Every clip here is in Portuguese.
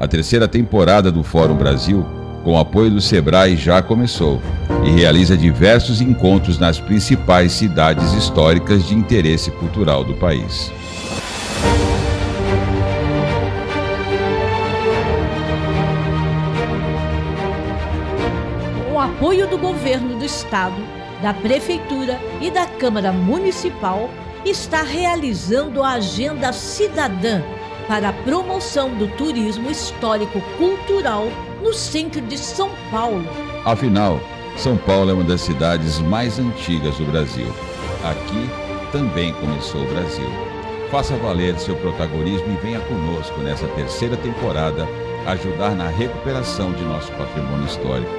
A terceira temporada do Fórum Brasil, com o apoio do Sebrae, já começou e realiza diversos encontros nas principais cidades históricas de interesse cultural do país. Com o apoio do Governo do Estado, da Prefeitura e da Câmara Municipal, está realizando a Agenda Cidadã para a promoção do turismo histórico-cultural no centro de São Paulo. Afinal, São Paulo é uma das cidades mais antigas do Brasil. Aqui também começou o Brasil. Faça valer seu protagonismo e venha conosco nessa terceira temporada ajudar na recuperação de nosso patrimônio histórico.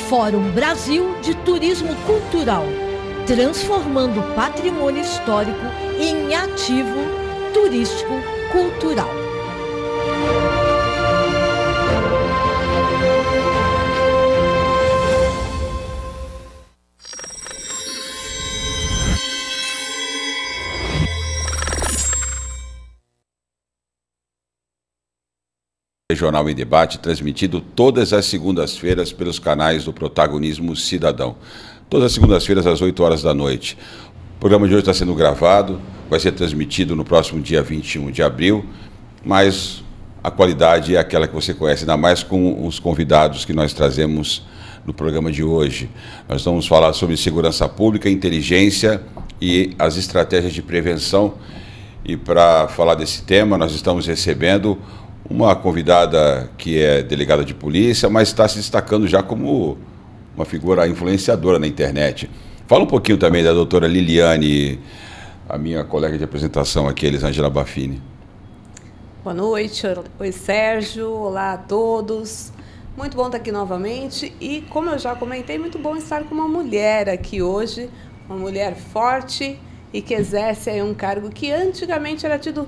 Fórum Brasil de Turismo Cultural, transformando o patrimônio histórico em ativo turístico-cultural. Regional em Debate, transmitido todas as segundas-feiras pelos canais do Protagonismo Cidadão. Todas as segundas-feiras, às 8 horas da noite. O programa de hoje está sendo gravado, vai ser transmitido no próximo dia 21 de abril, mas a qualidade é aquela que você conhece, ainda mais com os convidados que nós trazemos no programa de hoje. Nós vamos falar sobre segurança pública, inteligência e as estratégias de prevenção. E para falar desse tema, nós estamos recebendo uma convidada que é delegada de polícia, mas está se destacando já como uma figura influenciadora na internet. Fala um pouquinho também da doutora Liliane, a minha colega de apresentação aqui, Elisângela Baffini. Boa noite, oi Sérgio, olá a todos. Muito bom estar aqui novamente e, como eu já comentei, muito bom estar com uma mulher aqui hoje, uma mulher forte e que exerce aí um cargo que antigamente era tido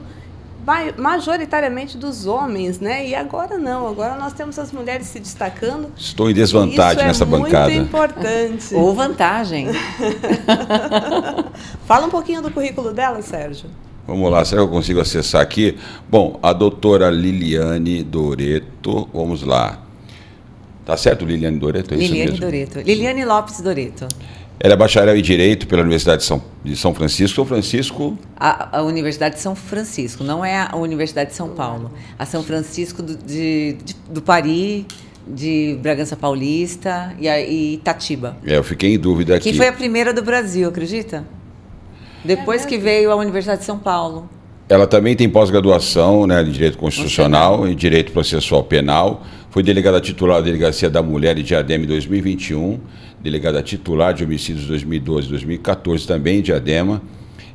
majoritariamente dos homens, né? E agora não, agora nós temos as mulheres se destacando. Estou em desvantagem nessa bancada. Isso é muito importante. Ou vantagem. Fala um pouquinho do currículo dela, Sérgio. Vamos lá, será que eu consigo acessar aqui? Bom, a doutora Liliane Doreto, vamos lá. Tá certo, Liliane Doreto? É Liliane isso mesmo? Doreto. Liliane Lopes Doreto. Ela é bacharel em Direito pela Universidade de São Francisco. São Francisco? A Universidade de São Francisco, não é a Universidade de São Paulo. A São Francisco do Paris, de Bragança Paulista e Itatiba. Eu fiquei em dúvida aqui. Que foi a primeira do Brasil, acredita? Depois que veio a Universidade de São Paulo. Ela também tem pós-graduação, né, em Direito Constitucional, em Direito Processual Penal. Foi delegada titular da Delegacia da Mulher de Diadema em 2021, delegada titular de Homicídios 2012 e 2014 também em Diadema,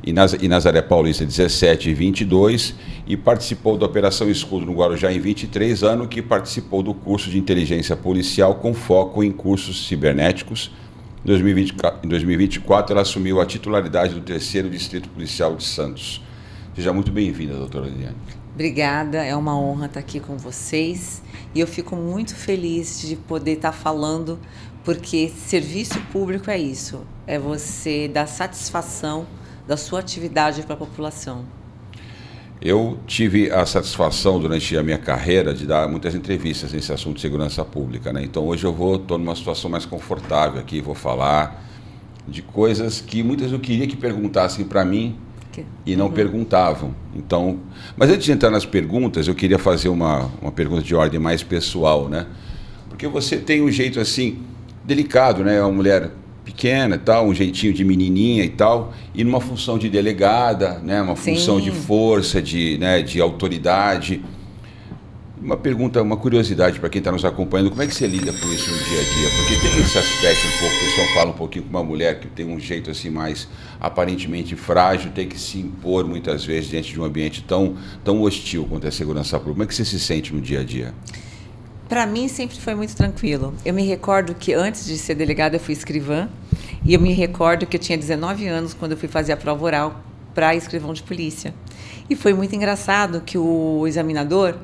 e Nazaré Paulista 17 e 22, e participou da Operação Escudo no Guarujá em 23 anos, que participou do curso de inteligência policial com foco em cursos cibernéticos. Em 2024, ela assumiu a titularidade do 3º Distrito Policial de Santos. Seja muito bem-vinda, doutora Liliane. Obrigada, é uma honra estar aqui com vocês e eu fico muito feliz de poder estar falando, porque serviço público é isso, é você dar satisfação da sua atividade para a população. Eu tive a satisfação durante a minha carreira de dar muitas entrevistas nesse assunto de segurança pública, né? Então hoje eu estou numa situação mais confortável aqui, vou falar de coisas que muitas eu queria que perguntassem para mim e não perguntavam. Então, mas antes de entrar nas perguntas, eu queria fazer uma pergunta de ordem mais pessoal, né? Porque você tem um jeito assim delicado, né? É uma mulher pequena e tal, um jeitinho de menininha e tal, e numa função de delegada, né? Uma função de força, de autoridade. Uma pergunta, uma curiosidade para quem está nos acompanhando, como é que você lida com isso no dia a dia? Porque tem esse aspecto um pouco, o pessoal fala um pouquinho com uma mulher que tem um jeito assim mais aparentemente frágil, tem que se impor muitas vezes diante de um ambiente tão hostil quanto é a segurança pública. Como é que você se sente no dia a dia? Para mim sempre foi muito tranquilo. Eu me recordo que antes de ser delegada eu fui escrivã, e eu me recordo que eu tinha 19 anos quando eu fui fazer a prova oral para escrivão de polícia. E foi muito engraçado que o examinador,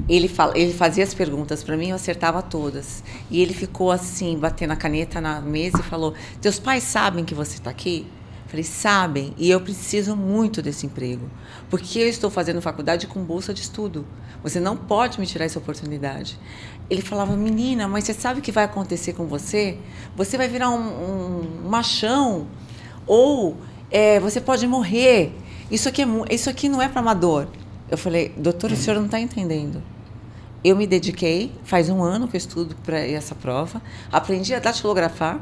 ele fazia as perguntas para mim, eu acertava todas. E ele ficou assim, batendo a caneta na mesa e falou: teus pais sabem que você está aqui? Falei, sabem, e eu preciso muito desse emprego, porque eu estou fazendo faculdade com bolsa de estudo. Você não pode me tirar essa oportunidade. Ele falava, menina, mas você sabe o que vai acontecer com você? Você vai virar um machão, ou você pode morrer. Isso aqui não é para amador. Eu falei, doutor, o senhor não está entendendo. Eu me dediquei, faz 1 ano que eu estudo para essa prova, aprendi a datilografar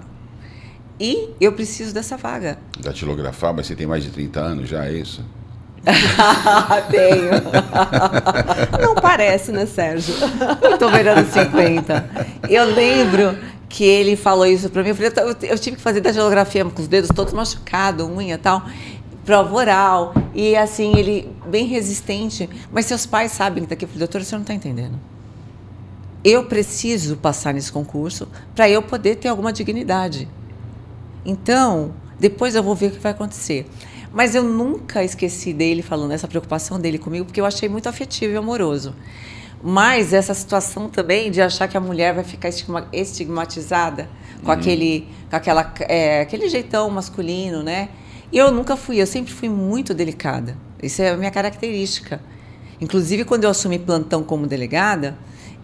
e eu preciso dessa vaga. Datilografar, mas você tem mais de 30 anos já, é isso? Tenho. Não parece, né, Sérgio? Eu estou beirando 50. Eu lembro que ele falou isso para mim. Eu falei, eu tive que fazer datilografia com os dedos todos machucados, unha e tal, prova oral. E assim, ele bem resistente. Mas seus pais sabem que está aqui. Eu falei, doutora, você não está entendendo. Eu preciso passar nesse concurso para eu poder ter alguma dignidade. Então, depois eu vou ver o que vai acontecer. Mas eu nunca esqueci dele falando essa preocupação dele comigo, porque eu achei muito afetivo e amoroso. Mas essa situação também de achar que a mulher vai ficar estigmatizada com aquele jeitão masculino, né? E eu nunca fui, eu sempre fui muito delicada. Isso é a minha característica. Inclusive, quando eu assumi plantão como delegada,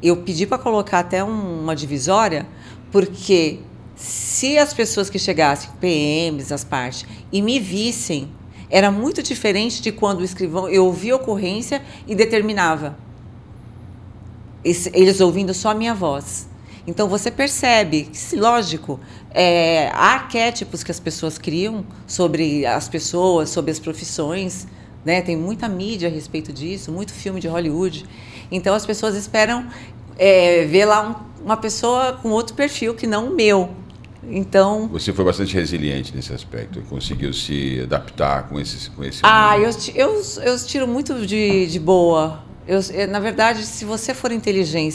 eu pedi para colocar até uma divisória, porque se as pessoas que chegassem, PMs, as partes, e me vissem, era muito diferente de quando o escrivão, eu ouvia a ocorrência e determinava. Eles ouvindo só a minha voz. Então, você percebe que, lógico, há arquétipos que as pessoas criam sobre as pessoas, sobre as profissões, né? Tem muita mídia a respeito disso, muito filme de Hollywood. Então, as pessoas esperam ver lá uma pessoa com outro perfil que não o meu. Então, você foi bastante resiliente nesse aspecto, conseguiu se adaptar com esse eu tiro muito de boa. Na verdade, se você for inteligente,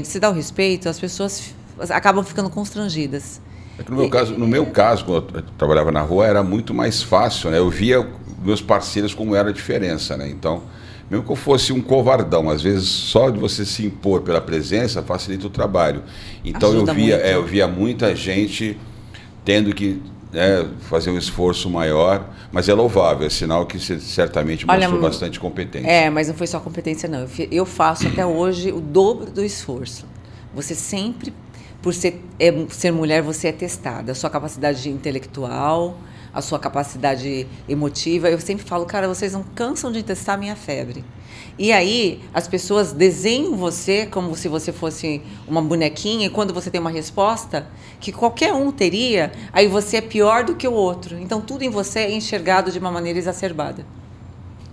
se dá o respeito, as pessoas acabam ficando constrangidas. É que no meu caso, quando eu trabalhava na rua, era muito mais fácil, né? Eu via meus parceiros como era a diferença, né? Então, mesmo que eu fosse um covardão, às vezes só de você se impor pela presença facilita o trabalho. Então eu via muita gente tendo que fazer um esforço maior, mas é louvável, é sinal que você certamente mostrou bastante competência. Mas não foi só competência, não. Eu faço até hoje o dobro do esforço. Você sempre, por ser mulher, você é testada. A sua capacidade intelectual, a sua capacidade emotiva. Eu sempre falo, cara, vocês não cansam de testar a minha febre. E aí, as pessoas desenham você como se você fosse uma bonequinha, e quando você tem uma resposta que qualquer um teria, aí você é pior do que o outro. Então, tudo em você é enxergado de uma maneira exacerbada.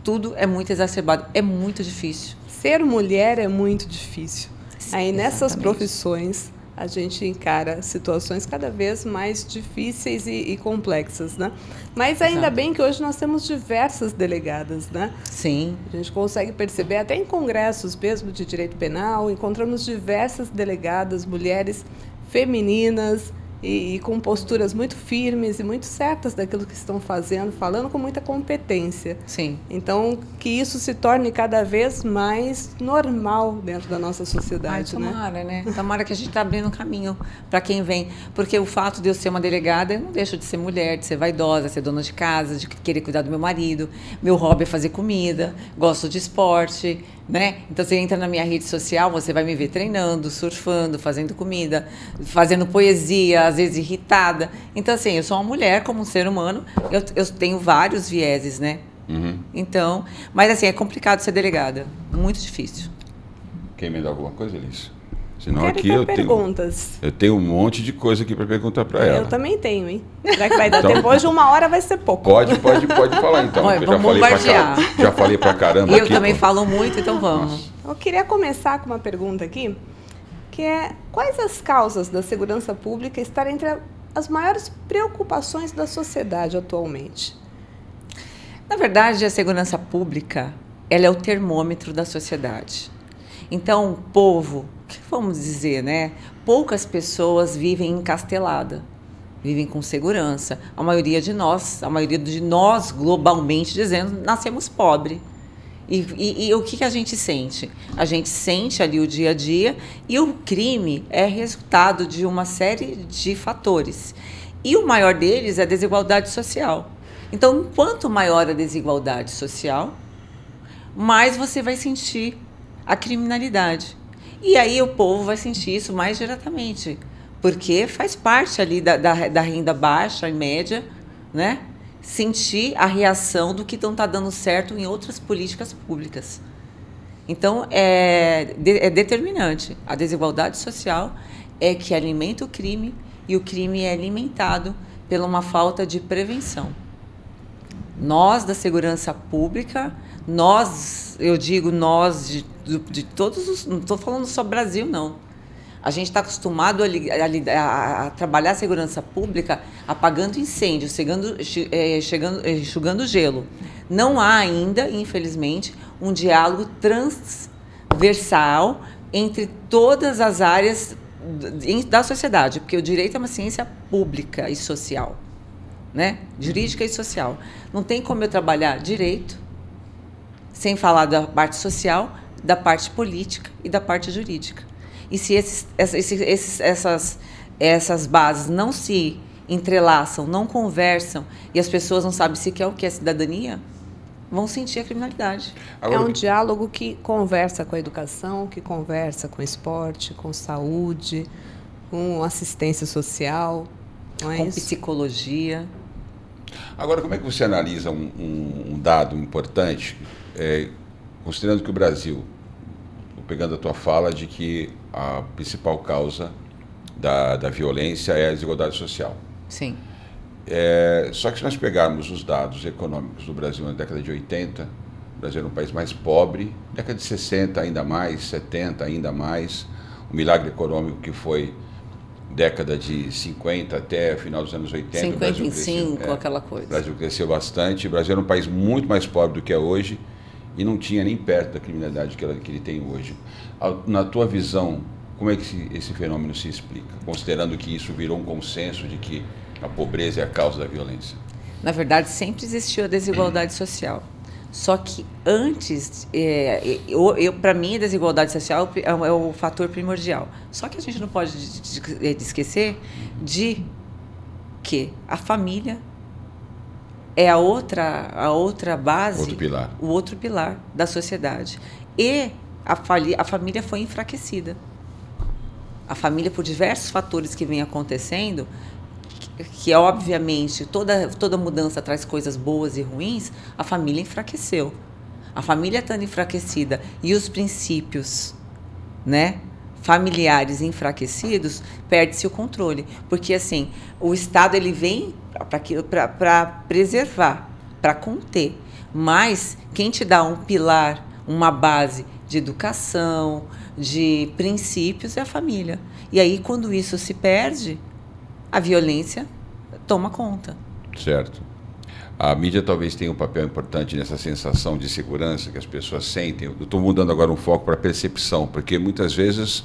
Tudo é muito exacerbado. É muito difícil. Ser mulher é muito difícil. Sim, aí, nessas exatamente. profissões, a gente encara situações cada vez mais difíceis e complexas, né? Mas ainda Exato. bem que hoje nós temos diversas delegadas, né? Sim. A gente consegue perceber, até em congressos mesmo de direito penal, encontramos diversas delegadas, mulheres femininas e com posturas muito firmes e muito certas daquilo que estão fazendo, falando com muita competência. Sim. Então, que isso se torne cada vez mais normal dentro da nossa sociedade, Tomara, né? Tomara que a gente está abrindo um caminho para quem vem. Porque o fato de eu ser uma delegada, eu não deixo de ser mulher, de ser vaidosa, de ser dona de casa, de querer cuidar do meu marido. Meu hobby é fazer comida, gosto de esporte, né? Então, você entra na minha rede social, você vai me ver treinando, surfando, fazendo comida, fazendo poesia, às vezes irritada. Então, assim, eu sou uma mulher como um ser humano, eu tenho vários vieses, né? Uhum. Então, mas assim, é complicado ser delegada, muito difícil. Quer emendar alguma coisa, Elis? Senão Quero aqui ir pra perguntas. eu tenho um monte de coisa aqui para perguntar para ela. Eu também tenho, hein? Será que vai dar tempo? Hoje 1 hora vai ser pouco. Pode falar então. Olha, Eu vamos já falei pra caramba. E eu aqui, também pô. falo muito, então vamos. Nossa. Eu queria começar com uma pergunta aqui, que é: quais as causas da segurança pública estarem entre as maiores preocupações da sociedade atualmente? Na verdade, a segurança pública, ela é o termômetro da sociedade. Então, o povo, o que vamos dizer, né? Poucas pessoas vivem encastelada, vivem com segurança. A maioria de nós, globalmente dizendo, nascemos pobre. E o que a gente sente? A gente sente ali o dia a dia, e o crime é resultado de uma série de fatores. E o maior deles é a desigualdade social. Então, quanto maior a desigualdade social, mais você vai sentir a criminalidade. E aí o povo vai sentir isso mais diretamente, porque faz parte ali da renda baixa e média, né? Sentir a reação do que não está dando certo em outras políticas públicas. Então, é determinante. A desigualdade social é que alimenta o crime, e o crime é alimentado por uma falta de prevenção. Nós, da segurança pública, eu digo nós, de todos os... Não estou falando só Brasil, não. A gente está acostumado a trabalhar a segurança pública apagando incêndios, enxugando gelo. Não há ainda, infelizmente, um diálogo transversal entre todas as áreas da sociedade, porque o direito é uma ciência pública e social, né? Jurídica e social. Não tem como eu trabalhar direito sem falar da parte social, da parte política e da parte jurídica. E se essas bases não se entrelaçam, não conversam, e as pessoas não sabem sequer o que é cidadania, vão sentir a criminalidade. É um diálogo que conversa com a educação, que conversa com o esporte, com saúde, com assistência social, não é com isso? Psicologia. Agora, como é que você analisa um dado importante, considerando que o Brasil, pegando a tua fala de que a principal causa da violência é a desigualdade social. Sim. Só que se nós pegarmos os dados econômicos do Brasil na década de 80, o Brasil era um país mais pobre, década de 60 ainda mais, 70 ainda mais, o milagre econômico que foi década de 50 até final dos anos 80. 55, aquela coisa. O Brasil cresceu bastante, o Brasil era um país muito mais pobre do que é hoje e não tinha nem perto da criminalidade que ele tem hoje. Na tua visão, como é que esse fenômeno se explica, considerando que isso virou um consenso de que a pobreza é a causa da violência? Na verdade, sempre existiu a desigualdade social. Só que antes, para mim, a desigualdade social é o fator primordial. Só que a gente não pode esquecer de que a família é a outra base, o outro pilar da sociedade. E a família foi enfraquecida. A família, por diversos fatores que vêm acontecendo, que obviamente toda mudança traz coisas boas e ruins, a família enfraqueceu. A família estando enfraquecida e os princípios, né, familiares enfraquecidos, perde-se o controle. Porque assim, o Estado ele vem para preservar, para conter. Mas quem te dá um pilar, uma base de educação, de princípios é a família. E aí, quando isso se perde, a violência toma conta. Certo. A mídia talvez tenha um papel importante nessa sensação de segurança que as pessoas sentem. Eu estou mudando agora um foco para a percepção, porque muitas vezes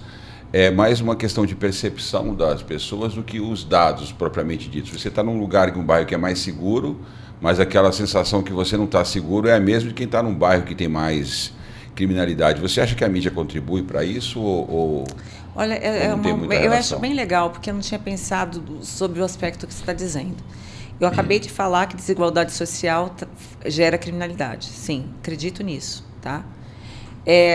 é mais uma questão de percepção das pessoas do que os dados propriamente ditos. Você está num lugar, um bairro que é mais seguro, mas aquela sensação que você não está seguro é a mesma de quem está num bairro que tem mais criminalidade. Você acha que a mídia contribui para isso ou Olha, eu acho bem legal, porque eu não tinha pensado sobre o aspecto que você está dizendo. Eu acabei de falar que desigualdade social gera criminalidade. Sim, acredito nisso, tá?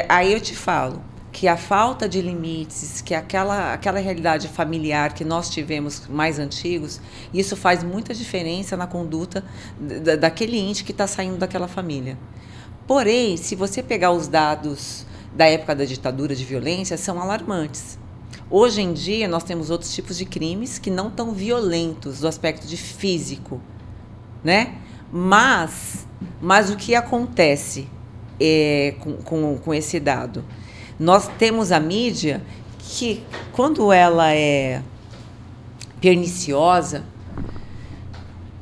Aí eu te falo que a falta de limites, que aquela realidade familiar que nós tivemos mais antigos, isso faz muita diferença na conduta daquele ente que está saindo daquela família. Porém, se você pegar os dados da época da ditadura de violência, são alarmantes. Hoje em dia, nós temos outros tipos de crimes que não tão violentos do aspecto de físico, né? Mas o que acontece com esse dado? Nós temos a mídia que, quando ela é perniciosa,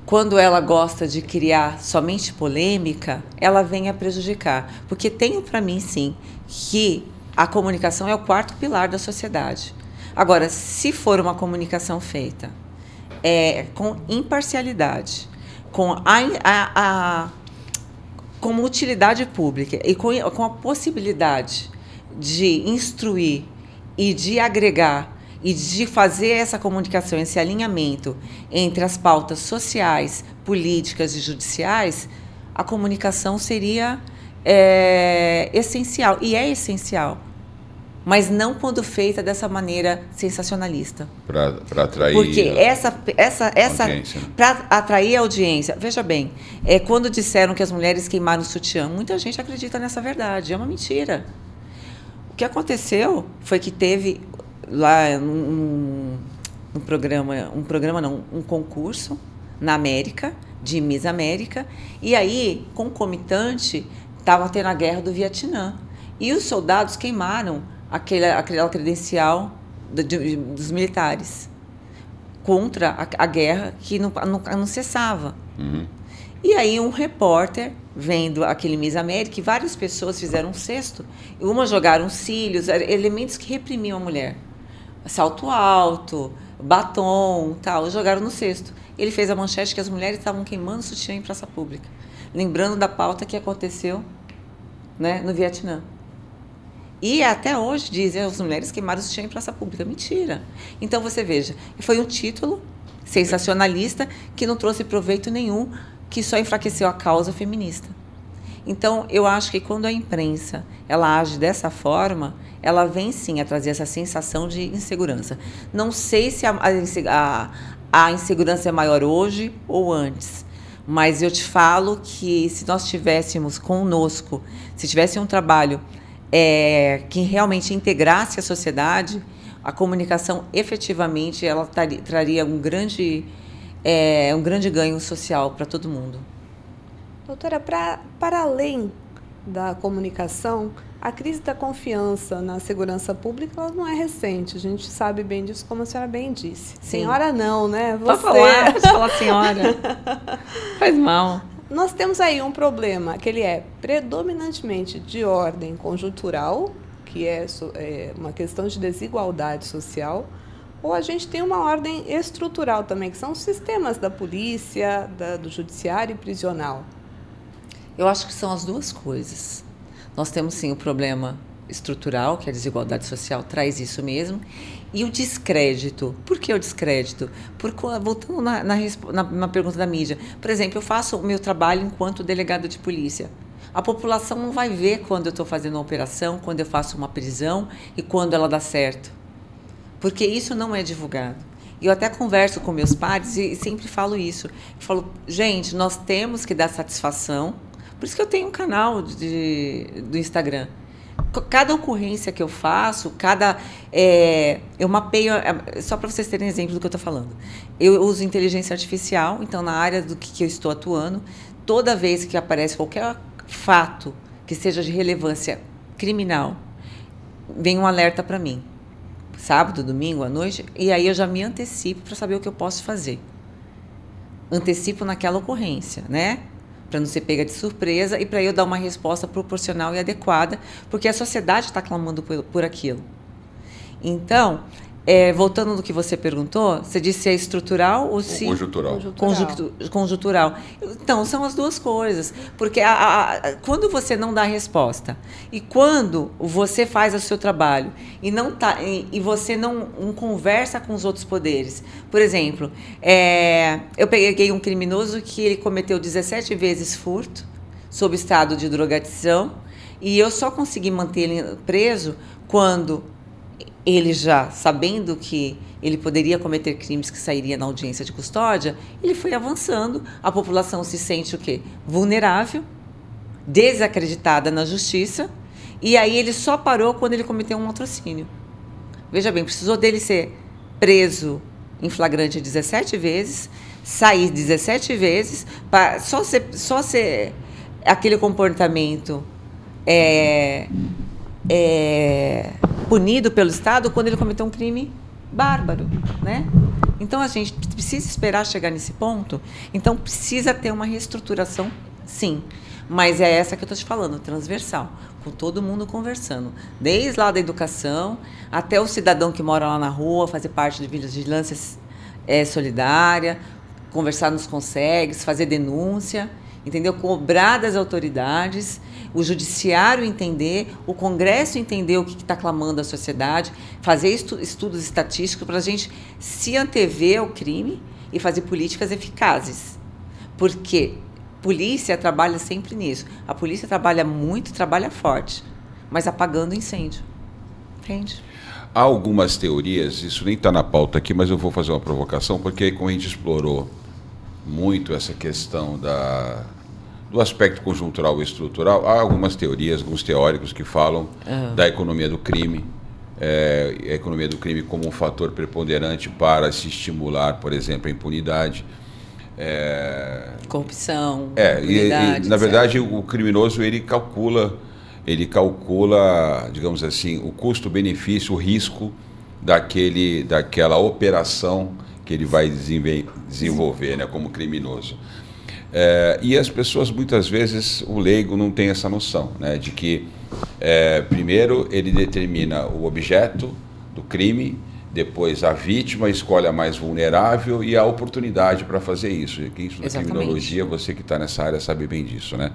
quando ela gosta de criar somente polêmica, ela vem a prejudicar. Porque tenho para mim, sim, que a comunicação é o quarto pilar da sociedade. Agora, se for uma comunicação feita com imparcialidade, com como utilidade pública e com a possibilidade de instruir e de agregar e de fazer essa comunicação, esse alinhamento entre as pautas sociais, políticas e judiciais, a comunicação seria essencial, e é essencial, mas não quando feita dessa maneira sensacionalista. Para atrair. Porque audiência, né? Para atrair a audiência. Veja bem, quando disseram que as mulheres queimaram o sutiã, muita gente acredita nessa verdade. É uma mentira. O que aconteceu foi que teve lá um concurso na América, de Miss América, e aí, concomitante, estava tendo a guerra do Vietnã. E os soldados queimaram aquela credencial dos militares contra a guerra que não cessava. Uhum. E aí um repórter, vendo aquele Miss América, e várias pessoas fizeram um cesto, e umas jogaram cílios, elementos que reprimiam a mulher. Salto alto, batom, tal, jogaram no cesto. Ele fez a manchete que as mulheres estavam queimando sutiã em praça pública, lembrando da pauta que aconteceu, né, no Vietnã. E até hoje dizem as mulheres queimaram sutiã em praça pública. Mentira. Então você veja, foi um título sensacionalista que não trouxe proveito nenhum, que só enfraqueceu a causa feminista. Então eu acho que quando a imprensa ela age dessa forma, ela vem sim a trazer essa sensação de insegurança. Não sei se a insegurança é maior hoje ou antes, mas eu te falo que se nós tivéssemos conosco, se tivesse um trabalho que realmente integrasse a sociedade, a comunicação efetivamente ela traria um grande ganho social para todo mundo. Doutora, para além da comunicação, a crise da confiança na segurança pública ela não é recente. A gente sabe bem disso, como a senhora bem disse. Sim. Senhora não, né? Pode falar senhora. Faz mal. Nós temos aí um problema, que ele é predominantemente de ordem conjuntural, que é uma questão de desigualdade social, ou a gente tem uma ordem estrutural também, que são os sistemas da polícia, do judiciário e prisional. Eu acho que são as duas coisas. Nós temos, sim, o problema estrutural, que a desigualdade social traz isso mesmo, e o descrédito. Por que o descrédito? Porque, voltando na pergunta da mídia, por exemplo, eu faço o meu trabalho enquanto delegado de polícia. A população não vai ver quando eu estou fazendo uma operação, quando eu faço uma prisão e quando ela dá certo. Porque isso não é divulgado. Eu até converso com meus pares e sempre falo isso. Eu falo, gente, nós temos que dar satisfação. Por isso que eu tenho um canal do Instagram. Cada ocorrência que eu faço, eu mapeio, só para vocês terem exemplo do que eu estou falando. Eu uso inteligência artificial, então na área do que eu estou atuando, toda vez que aparece qualquer fato que seja de relevância criminal, vem um alerta para mim. Sábado, domingo, à noite, e aí eu já me antecipo para saber o que eu posso fazer. Antecipo naquela ocorrência, né? Para não ser pega de surpresa e para eu dar uma resposta proporcional e adequada, porque a sociedade está clamando por aquilo. Então, voltando no que você perguntou, você disse se é estrutural ou se... Conjuntural. Então, são as duas coisas. Porque quando você não dá resposta e quando você faz o seu trabalho e você não conversa com os outros poderes. Por exemplo, eu peguei um criminoso que ele cometeu 17 vezes furto sob estado de drogadição e eu só consegui manter ele preso quando... ele já, sabendo que ele poderia cometer crimes que sairia na audiência de custódia, ele foi avançando, a população se sente o quê? Vulnerável, desacreditada na justiça, e aí ele só parou quando ele cometeu um latrocínio. Veja bem, precisou dele ser preso em flagrante 17 vezes, sair 17 vezes, para só ser aquele comportamento punido pelo Estado quando ele cometeu um crime bárbaro, né? Então a gente precisa esperar chegar nesse ponto. Então precisa ter uma reestruturação, sim. Mas é essa que eu estou te falando, transversal, com todo mundo conversando, desde lá da educação até o cidadão que mora lá na rua, fazer parte de vigilância solidária, conversar nos consegues, fazer denúncia. entendeu? Cobrar das autoridades, o judiciário entender, o Congresso entender o que está clamando a sociedade, fazer estudos estatísticos para a gente se antever ao crime e fazer políticas eficazes. Porque polícia trabalha sempre nisso. A polícia trabalha muito, trabalha forte, mas apagando incêndio. Entende? Há algumas teorias, isso nem está na pauta aqui, mas eu vou fazer uma provocação, porque como a gente explorou muito essa questão do aspecto conjuntural e estrutural, há algumas teorias, alguns teóricos que falam da economia do crime, a economia do crime como um fator preponderante para se estimular, por exemplo, a impunidade. Corrupção, impunidade, na verdade, o criminoso ele calcula, digamos assim, o custo-benefício, o risco daquela operação que ele vai desenvolver, né, como criminoso. E as pessoas, muitas vezes, o leigo não tem essa noção, né, de que, primeiro, ele determina o objeto do crime, depois a vítima escolhe a mais vulnerável e a oportunidade para fazer isso. E isso na criminologia, você que está nessa área sabe bem disso, né?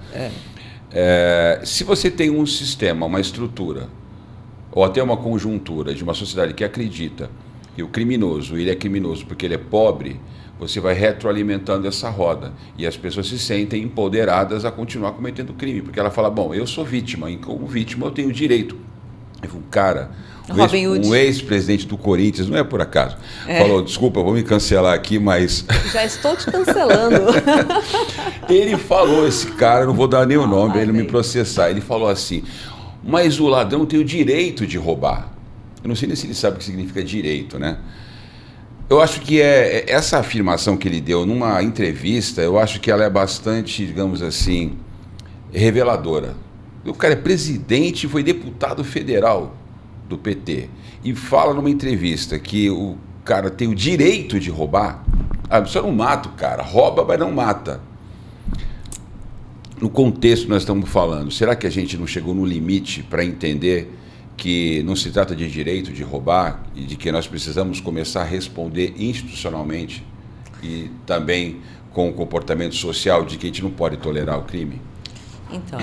Se você tem um sistema, uma estrutura, ou até uma conjuntura de uma sociedade que acredita que o criminoso, ele é criminoso porque ele é pobre, você vai retroalimentando essa roda. E as pessoas se sentem empoderadas a continuar cometendo crime, porque ela fala, bom, eu sou vítima, e como vítima eu tenho direito. Um cara, um ex-presidente do Corinthians, não é por acaso, falou, desculpa, vou me cancelar aqui, mas... Já estou te cancelando. Ele falou, esse cara, não vou dar nem o nome, ele me processar, ele falou assim, mas o ladrão tem o direito de roubar. Eu não sei nem se ele sabe o que significa direito, né? Eu acho que essa afirmação que ele deu numa entrevista, eu acho que ela é bastante, digamos assim, reveladora. O cara é presidente e foi deputado federal do PT e fala numa entrevista que o cara tem o direito de roubar. Só não mata o cara, rouba, mas não mata. No contexto que nós estamos falando, será que a gente não chegou no limite para entender que não se trata de direito de roubar e de que nós precisamos começar a responder institucionalmente e também com o comportamento social de que a gente não pode tolerar o crime? Então,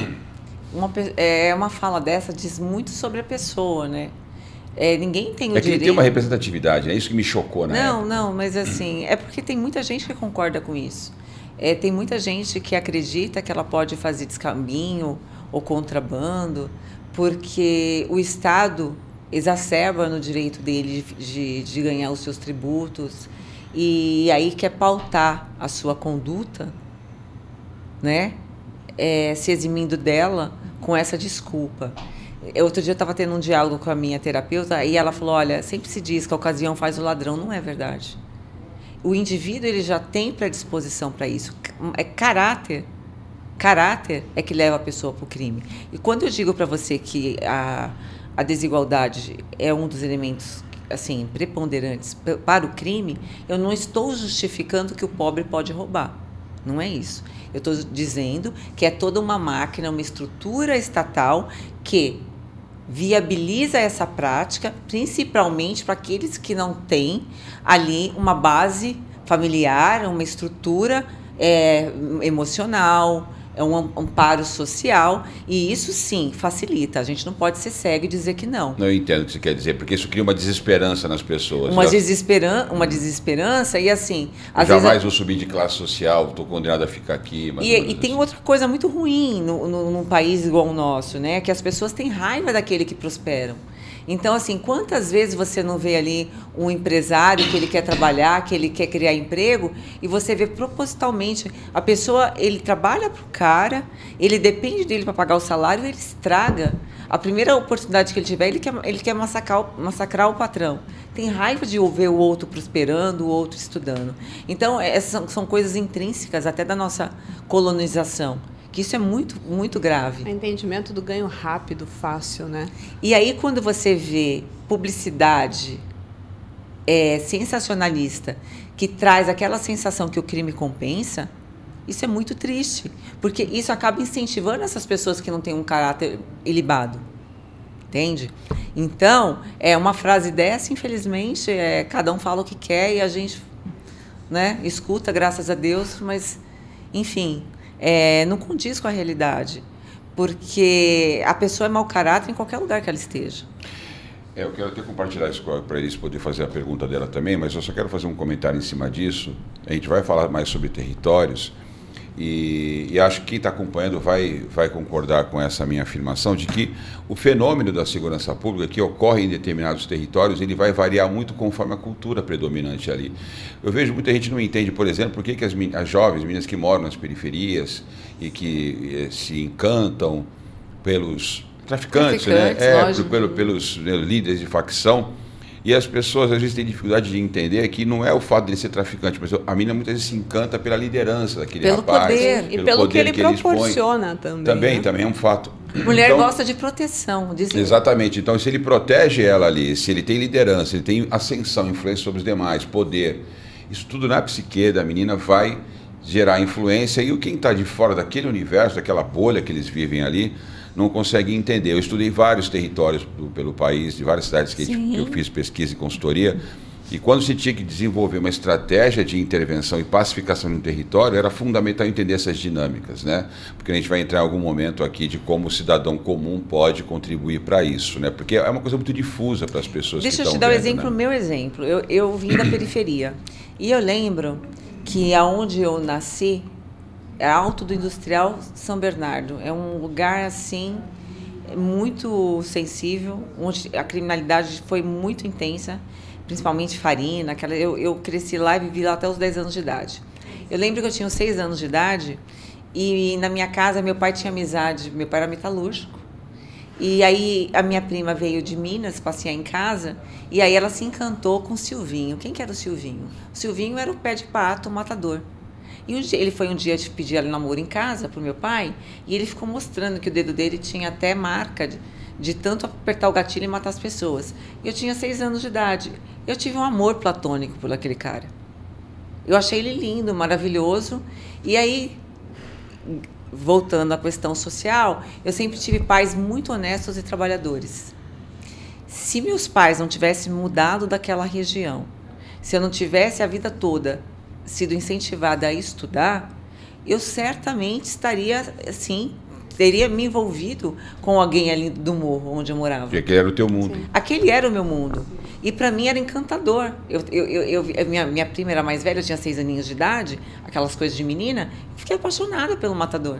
uma fala dessa diz muito sobre a pessoa, né? Ninguém tem o direito... que ele tem uma representatividade, é isso que me chocou na época. Não, mas assim, é porque tem muita gente que concorda com isso. Tem muita gente que acredita que ela pode fazer descaminho ou contrabando, porque o Estado exacerba no direito dele de ganhar os seus tributos e aí quer pautar a sua conduta, né? Se eximindo dela com essa desculpa. Outro dia eu estava tendo um diálogo com a minha terapeuta e ela falou, olha, sempre se diz que a ocasião faz o ladrão, não é verdade. O indivíduo ele já tem predisposição para isso. É caráter é que leva a pessoa para o crime. E quando eu digo para você que a desigualdade é um dos elementos assim preponderantes para o crime, eu não estou justificando que o pobre pode roubar. Não é isso. Eu estou dizendo que é toda uma máquina, uma estrutura estatal que viabiliza essa prática, principalmente para aqueles que não têm ali uma base familiar, uma estrutura emocional, um amparo social, e isso sim facilita. A gente não pode ser cego e dizer que não. Eu entendo o que você quer dizer, porque isso cria uma desesperança nas pessoas. Uma desesperança e assim... Jamais vou subir de classe social, estou condenado a ficar aqui. E tem outra coisa muito ruim num país igual o nosso, né? Que as pessoas têm raiva daquele que prosperam. Então, assim, quantas vezes você não vê ali um empresário que ele quer trabalhar, que ele quer criar emprego, e você vê propositalmente a pessoa, ele trabalha para o cara, ele depende dele para pagar o salário, ele estraga. A primeira oportunidade que ele tiver, ele quer massacrar o patrão. Tem raiva de ver o outro prosperando, o outro estudando. Então, essas são coisas intrínsecas até da nossa colonização. Que isso é muito, muito grave. O entendimento do ganho rápido, fácil, né? E aí, quando você vê publicidade sensacionalista, que traz aquela sensação que o crime compensa, isso é muito triste. Porque isso acaba incentivando essas pessoas que não têm um caráter ilibado. Entende? Então, uma frase dessa, infelizmente, cada um fala o que quer e a gente, né, escuta, graças a Deus, mas, enfim... não condiz com a realidade, porque a pessoa é mau caráter em qualquer lugar que ela esteja. Eu quero até compartilhar isso para eles poder fazer a pergunta dela também, mas eu só quero fazer um comentário em cima disso. A gente vai falar mais sobre territórios e acho que quem está acompanhando vai concordar com essa minha afirmação de que o fenômeno da segurança pública que ocorre em determinados territórios, ele vai variar muito conforme a cultura predominante ali. Eu vejo muita gente não entende, por exemplo, por que as jovens, meninas que moram nas periferias e que se encantam pelos traficantes, né? Pelos líderes de facção. E as pessoas às vezes têm dificuldade de entender que não é o fato de ele ser traficante, mas a menina muitas vezes se encanta pela liderança daquele rapaz. Poder. E pelo poder que ele proporciona também. Também é um fato. Mulher gosta de proteção. Exatamente. Então, se ele protege ela ali, se ele tem liderança, ele tem ascensão, influência sobre os demais, poder, isso tudo na psique da menina vai gerar influência e quem está de fora daquele universo, daquela bolha que eles vivem ali, não consegue entender. Eu estudei vários territórios pelo país, de várias cidades que eu fiz pesquisa e consultoria, e quando se tinha que desenvolver uma estratégia de intervenção e pacificação no território, era fundamental entender essas dinâmicas, né? Porque a gente vai entrar em algum momento aqui de como o cidadão comum pode contribuir para isso, né? Porque é uma coisa muito difusa para as pessoas que estão vendo. Deixa eu te dar um exemplo, meu exemplo. Eu vim da periferia, e eu lembro que aonde eu nasci, é Alto do Industrial São Bernardo. É um lugar, assim, muito sensível, onde a criminalidade foi muito intensa, principalmente Farina. Eu cresci lá e vivi lá até os 10 anos de idade. Eu lembro que eu tinha 6 anos de idade e na minha casa meu pai tinha amizade, meu pai era metalúrgico. E aí a minha prima veio de Minas passear em casa e aí ela se encantou com o Silvinho. Quem que era o Silvinho? O Silvinho era o pé de pato, o matador. E ele foi um dia pedir ela namoro em casa para o meu pai e ele ficou mostrando que o dedo dele tinha até marca de tanto apertar o gatilho e matar as pessoas. Eu tinha 6 anos de idade. Eu tive um amor platônico por aquele cara. Eu achei ele lindo, maravilhoso. E aí, voltando à questão social, eu sempre tive pais muito honestos e trabalhadores. Se meus pais não tivessem mudado daquela região, se eu não tivesse a vida toda sido incentivada a estudar, eu certamente estaria, assim, teria me envolvido com alguém ali do morro onde eu morava. Porque aquele era o teu mundo. Sim. Aquele era o meu mundo. E para mim era encantador. Minha prima era mais velha, eu tinha 6 aninhos de idade, aquelas coisas de menina, fiquei apaixonada pelo matador.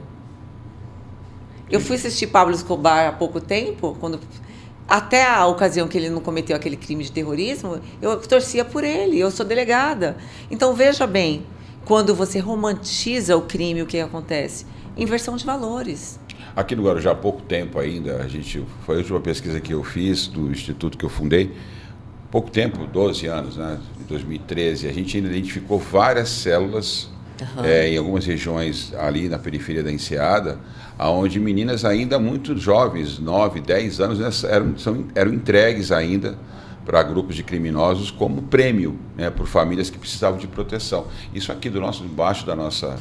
Eu fui assistir Pablo Escobar há pouco tempo, até a ocasião que ele não cometeu aquele crime de terrorismo, eu torcia por ele, eu sou delegada. Então, veja bem, quando você romantiza o crime, o que acontece? Inversão de valores. Aqui no Guarujá, há pouco tempo ainda, foi a última pesquisa que eu fiz do instituto que eu fundei, pouco tempo, 12 anos, né, em 2013, a gente ainda identificou várias células em algumas regiões ali na periferia da Enseada, onde meninas ainda muito jovens, 9, 10 anos, né, eram entregues ainda para grupos de criminosos como prêmio, né, por famílias que precisavam de proteção. Isso aqui embaixo da nossa...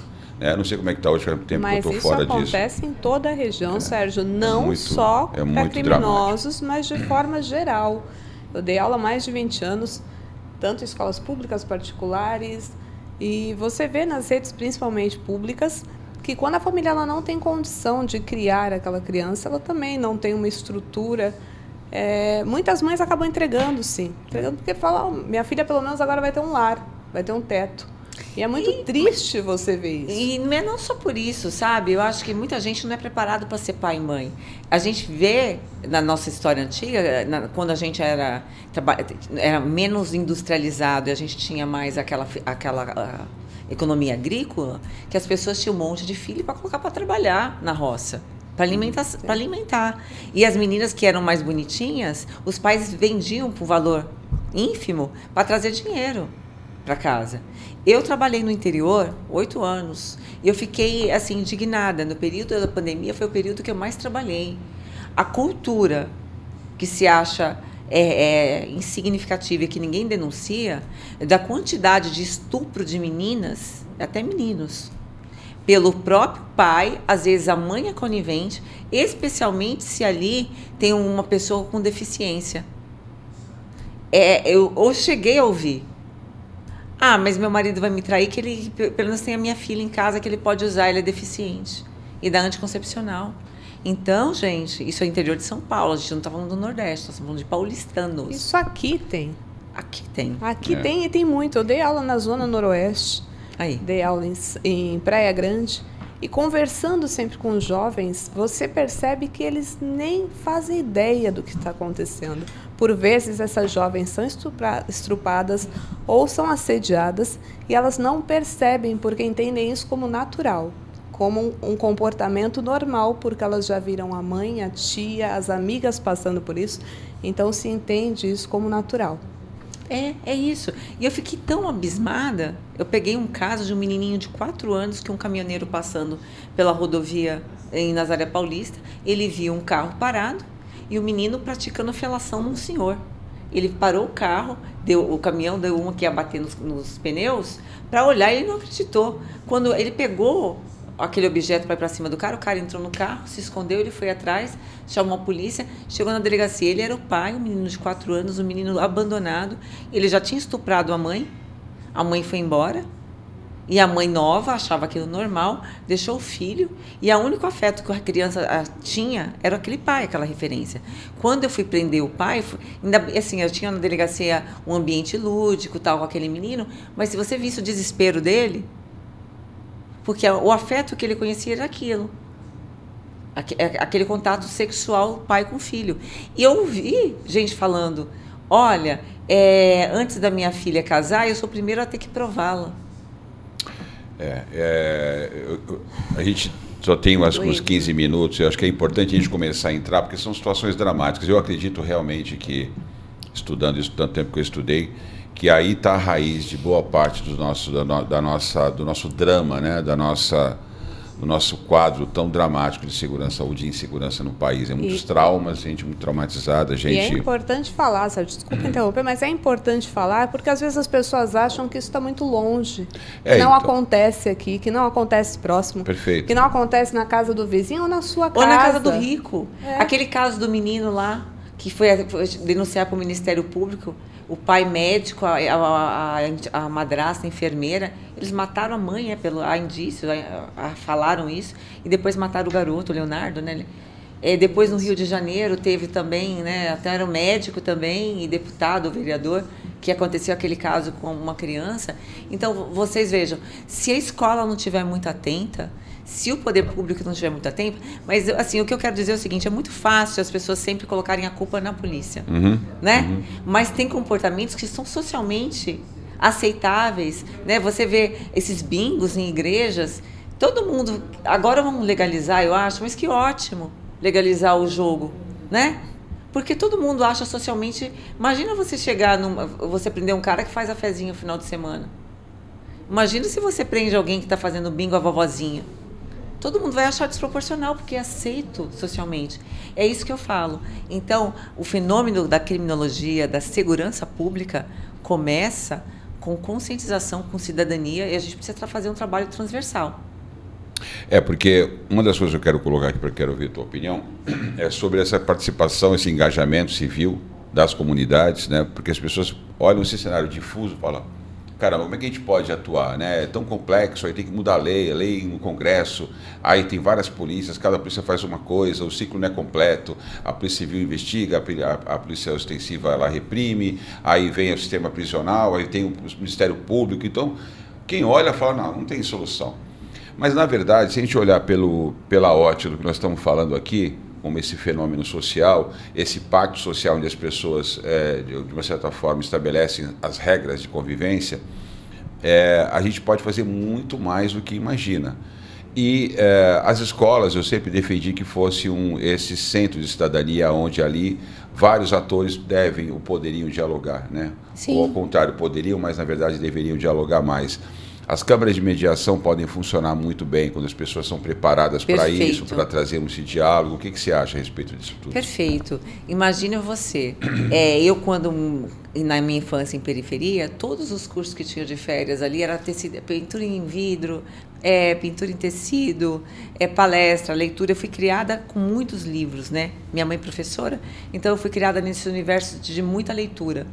não sei como é que está hoje, faz tempo que eu estou fora disso. Mas isso acontece em toda a região, Sérgio, não só para criminosos, mas de forma geral. Eu dei aula há mais de 20 anos, tanto em escolas públicas, particulares, e você vê nas redes, principalmente públicas, que quando a família ela não tem condição de criar aquela criança, ela também não tem uma estrutura. Muitas mães acabam entregando-se, porque falam, minha filha pelo menos agora vai ter um lar, vai ter um teto. E é muito triste você ver isso. E não só por isso, sabe? Eu acho que muita gente não é preparado para ser pai e mãe. A gente vê na nossa história antiga, quando a gente era menos industrializado e a gente tinha mais aquela economia agrícola, que as pessoas tinham um monte de filho para colocar para trabalhar na roça. Para alimentar. E as meninas que eram mais bonitinhas, os pais vendiam por valor ínfimo para trazer dinheiro para casa. Eu trabalhei no interior 8 anos e eu fiquei assim indignada. No período da pandemia foi o período que eu mais trabalhei. A cultura que se acha insignificativa e que ninguém denuncia, da quantidade de estupro de meninas, até meninos, pelo próprio pai, às vezes a mãe é conivente, especialmente se ali tem uma pessoa com deficiência. Eu cheguei a ouvir. Ah, mas meu marido vai me trair, que ele pelo menos tem a minha filha em casa que ele pode usar, ele é deficiente. E dá anticoncepcional. Então, gente, isso é o interior de São Paulo, a gente não está falando do Nordeste, nós estamos falando de paulistanos. Isso aqui tem. Aqui tem. Aqui tem e tem muito. Eu dei aula na Zona Noroeste. Aí. Dei aula em Praia Grande. E conversando sempre com os jovens, você percebe que eles nem fazem ideia do que está acontecendo. Por vezes, essas jovens são estrupadas ou são assediadas e elas não percebem porque entendem isso como natural, como um comportamento normal, porque elas já viram a mãe, a tia, as amigas passando por isso, então se entende isso como natural. É isso. E eu fiquei tão abismada. Eu peguei um caso de um menininho de 4 anos que um caminhoneiro passando pela rodovia em Nazaré Paulista, ele viu um carro parado e o menino praticando felação num senhor. Ele parou o carro, o caminhão deu uma que ia bater nos pneus, para olhar, e ele não acreditou. Quando ele pegou aquele objeto para ir para cima do cara, o cara entrou no carro, se escondeu, ele foi atrás, chamou a polícia, chegou na delegacia, ele era o pai, um menino de 4 anos, um menino abandonado, ele já tinha estuprado a mãe foi embora, e a mãe nova achava aquilo normal, deixou o filho, e o único afeto que a criança tinha era aquele pai, aquela referência. Quando eu fui prender o pai, ainda assim, eu tinha na delegacia um ambiente lúdico, tal, com aquele menino, mas se você visse o desespero dele, porque o afeto que ele conhecia era aquilo. Aquele contato sexual pai com filho. E eu ouvi gente falando, olha, antes da minha filha casar, eu sou o primeiro a ter que prová-la. A gente só tem uns 15 minutos, eu acho que é importante a gente começar a entrar, porque são situações dramáticas. Eu acredito realmente que, estudando isso tanto tempo que eu estudei, que aí está a raiz de boa parte do nosso drama, né? do nosso quadro tão dramático de saúde e insegurança no país. Muitos traumas, gente muito traumatizada. Gente... E é importante falar, Sérgio, desculpa interromper, mas é importante falar porque às vezes as pessoas acham que isso está muito longe, que não acontece aqui, que não acontece próximo, Perfeito. Que não acontece na casa do vizinho ou na sua casa. Ou na casa do rico. Aquele caso do menino lá, que foi denunciar para o Ministério Público, o pai médico, a madrasta, a enfermeira, eles mataram a mãe, há indícios, falaram isso, e depois mataram o garoto, o Leonardo, né? Depois no Rio de Janeiro teve também, né, até era um médico também, e deputado, vereador, que aconteceu aquele caso com uma criança. Então, vocês vejam, se a escola não estiver muito atenta, se o poder público não estiver muito atento, mas assim, o que eu quero dizer é o seguinte, é muito fácil as pessoas sempre colocarem a culpa na polícia, né? Mas tem comportamentos que são socialmente aceitáveis, né? Você vê esses bingos em igrejas, todo mundo, agora vamos legalizar, eu acho, mas que ótimo legalizar o jogo, né? Porque todo mundo acha socialmente, imagina você você prender um cara que faz a fezinha no final de semana. Imagina se você prende alguém que está fazendo bingo a vovozinha. Todo mundo vai achar desproporcional, porque é aceito socialmente. É isso que eu falo. Então, o fenômeno da criminologia, da segurança pública, começa com conscientização, com cidadania, e a gente precisa fazer um trabalho transversal. Porque uma das coisas que eu quero colocar aqui, porque eu quero ouvir a tua opinião, é sobre essa participação, esse engajamento civil das comunidades, né? Porque as pessoas olham esse cenário difuso e falam, caramba, como é que a gente pode atuar, né? É tão complexo, aí tem que mudar a lei no Congresso, aí tem várias polícias, cada polícia faz uma coisa, o ciclo não é completo, a Polícia Civil investiga, a Polícia Ostensiva ela reprime, aí vem o sistema prisional, aí tem o Ministério Público, então quem olha fala, não tem solução. Mas na verdade, se a gente olhar pela ótica do que nós estamos falando aqui, como esse fenômeno social, esse pacto social onde as pessoas, de uma certa forma, estabelecem as regras de convivência, a gente pode fazer muito mais do que imagina. E as escolas, eu sempre defendi que fosse esse centro de cidadania, onde ali vários atores poderiam dialogar, né? Sim. Ou ao contrário, poderiam, mas na verdade deveriam dialogar mais. As câmaras de mediação podem funcionar muito bem quando as pessoas são preparadas para isso, para trazer esse diálogo. O que você acha a respeito disso tudo? Perfeito. Imagina você, eu quando, na minha infância em periferia, todos os cursos que tinha de férias ali era tecido, pintura em vidro, pintura em tecido, palestra, leitura. Eu fui criada com muitos livros, né? Minha mãe é professora, então eu fui criada nesse universo de muita leitura.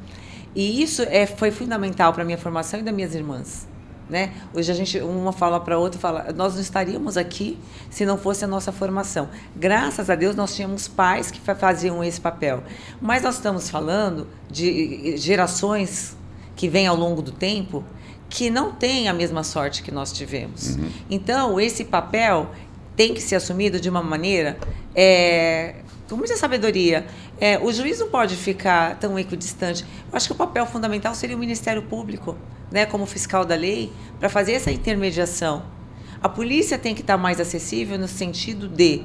E isso foi fundamental para a minha formação e das minhas irmãs. Né? Hoje uma fala para a outra, fala, nós não estaríamos aqui se não fosse a nossa formação. Graças a Deus nós tínhamos pais que faziam esse papel. Mas nós estamos falando de gerações que vêm ao longo do tempo que não têm a mesma sorte que nós tivemos. Então, esse papel tem que ser assumido de uma maneira com muita sabedoria. O juiz não pode ficar tão equidistante. Eu acho que o papel fundamental seria o Ministério Público, né, como fiscal da lei, para fazer essa intermediação. A polícia tem que estar mais acessível no sentido de